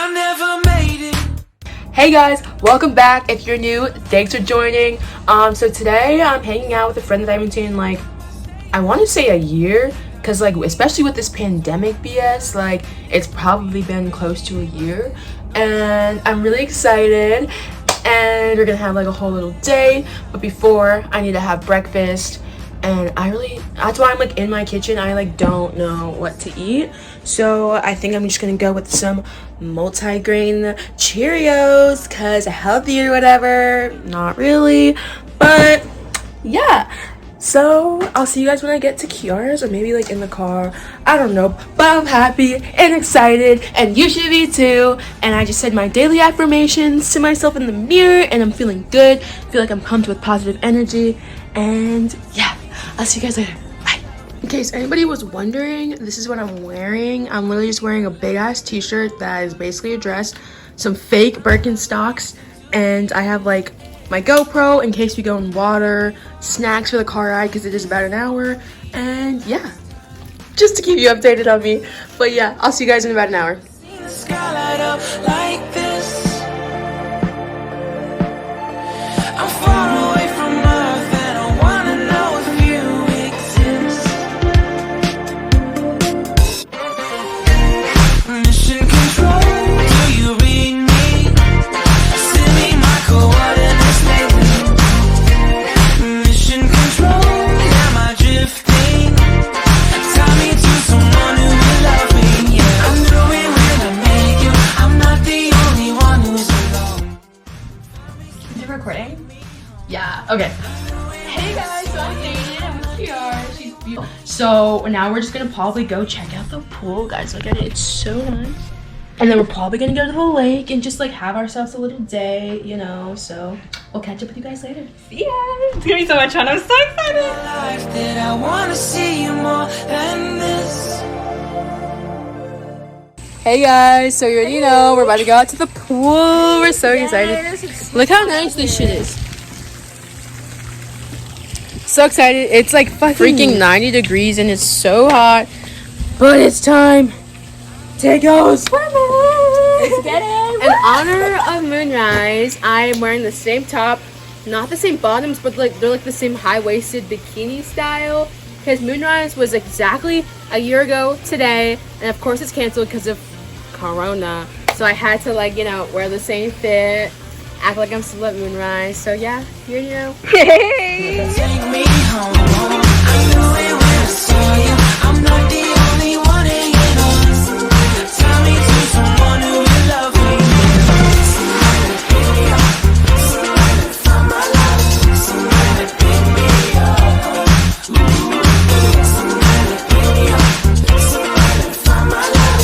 I never made it. Hey guys, welcome back. If you're new, thanks for joining. So today I'm hanging out with a friend that I haven't seen in like, I want to say a year, because like especially with this pandemic BS, like it's probably been close to a year, and I'm really excited. And we're gonna have like a whole little day, but before I need to have breakfast, and that's why I'm like in my kitchen. I like don't know what to eat, so I think I'm just gonna go with some multi-grain Cheerios because healthy or whatever. Not really, but yeah. So I'll see you guys when I get to Kiara's, or maybe like in the car, I don't know, but I'm happy and excited, and you should be too. And I just said my daily affirmations to myself in the mirror, and I'm feeling good. Feel like I'm pumped with positive energy, and yeah, I'll see you guys later. Bye. In case anybody was wondering, this is what I'm wearing. I'm literally just wearing a big ass t-shirt that is basically a dress, some fake Birkenstocks, and I have like my GoPro in case we go in water, snacks for the car ride because it is about an hour, and yeah, just to keep you updated on me. But yeah, I'll see you guys in about an hour. Seen the sky light up like this. I'm far away from Earth and I wanna know if you exist. Mission control, do you read me? Send me my coordinates lately. Mission control, am I drifting? Tie me to someone who will love me, yeah. I know it when I make you. I'm not the only one who's alone. Is it recording? Yeah, okay. Hey guys, so I'm dating. I'm with Kiara. She's beautiful. So now we're just gonna probably go check out the pool. Guys, look at it. It's so nice. And then we're probably gonna go to the lake and just like have ourselves a little day, you know. So we'll catch up with you guys later. See ya! It's gonna be so much fun. I'm so excited. Life that I wanna see you more than this. Hey guys, so you already know we're about to go out to the pool. We're so excited. Look how nice this shit is. So excited. It's like freaking 90 degrees and it's so hot. But it's time to go swimming. Let's get it. In honor of Moonrise, I'm wearing the same top, not the same bottoms, but like they're like the same high-waisted bikini style. Because Moonrise was exactly a year ago today, and of course it's canceled because of Corona. So I had to like, you know, wear the same fit, act like I'm still at Moonrise. So yeah, here you know. Hey! Take me home. I knew it when I saw you. I'm not the only one hanging on. Tie me to someone who will love me. Somebody pick me up. Somebody find my love. Somebody pick me up. Somebody pick me up. Somebody find my love.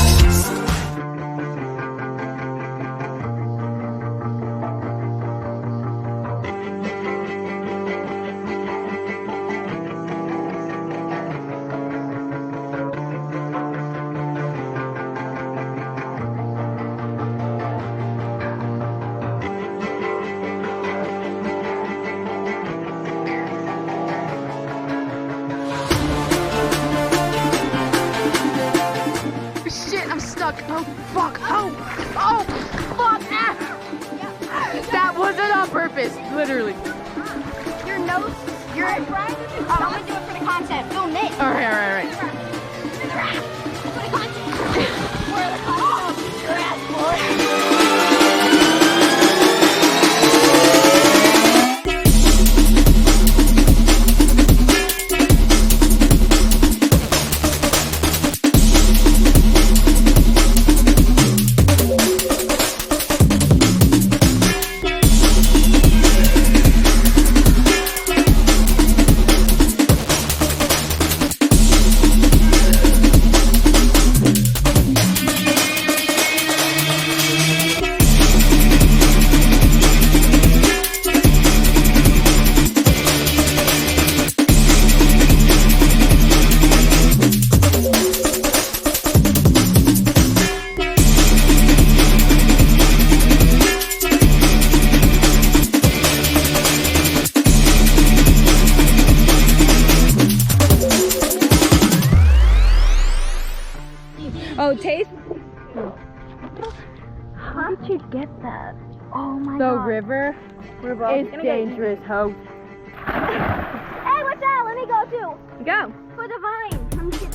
Shit, I'm stuck. Oh, fuck. Oh, fuck. Ah. That wasn't on purpose, literally. Your nose, your I'm gonna do it for the content. Film it. All right. For the content. For the content. Your ass, boy. did you get that? Oh my The god. river is dangerous, ho. Hey, watch out! Let me go too. Go. For the vine. I'm kidding.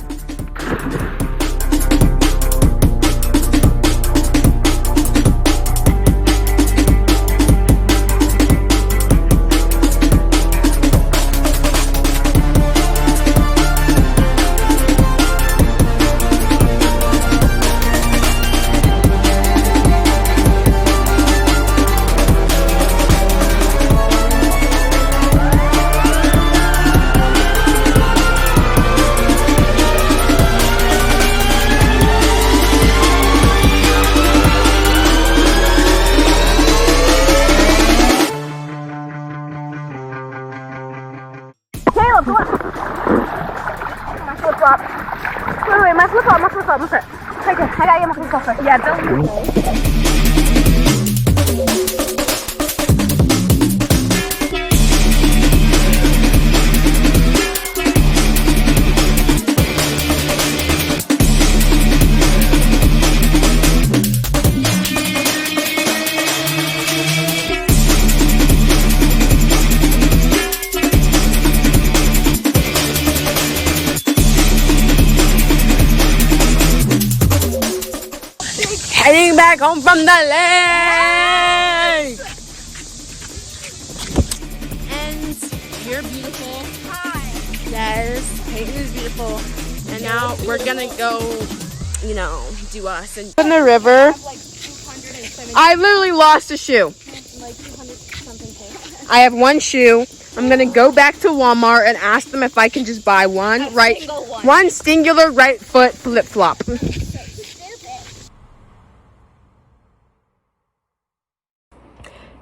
Caleb, come on. My flip flop. Wait, my flip flop, Right there. I got you my flip flop first. Yeah, don't. Heading back home from the lake. And you're beautiful. Hi. Yes, Peyton is beautiful. And now we're gonna go, you know, do us. And in the river, I literally lost a shoe. I have one shoe. I'm gonna go back to Walmart and ask them if I can just buy one singular right foot flip flop.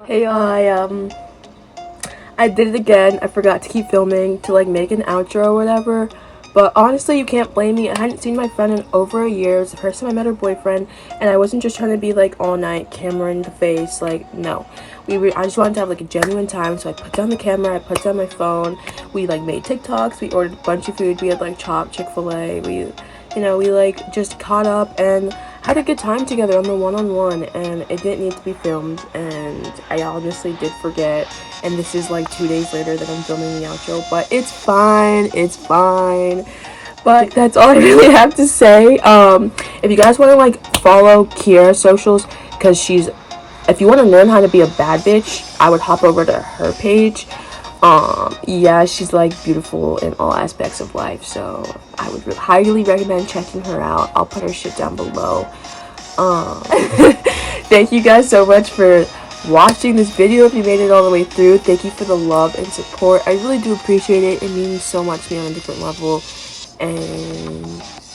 Hey, I did it again. I forgot to keep filming to like make an outro or whatever. But honestly, you can't blame me. I hadn't seen my friend in over a year. It was the first time I met her boyfriend, and I wasn't just trying to be like all night, camera in the face. Like, no. I just wanted to have like a genuine time. So I put down the camera, I put down my phone. We like made TikToks. We ordered a bunch of food. We had like chopped Chick-fil-A. We like just caught up and had a good time together on the one-on-one, and it didn't need to be filmed, and I honestly did forget, and this is like 2 days later that I'm filming the outro, but it's fine. But that's all I really have to say. If you guys want to like follow Kiara's socials, because if you want to learn how to be a bad bitch, I would hop over to her page. Yeah, she's like beautiful in all aspects of life, so I would highly recommend checking her out. I'll put her shit down below. Thank you guys so much for watching this video. If you made it all the way through, thank you for the love and support. I really do appreciate it. It means so much to me on a different level. And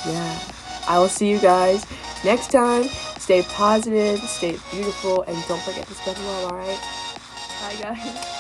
yeah, I will see you guys next time. Stay positive, stay beautiful, and don't forget to spread love, alright? Bye guys.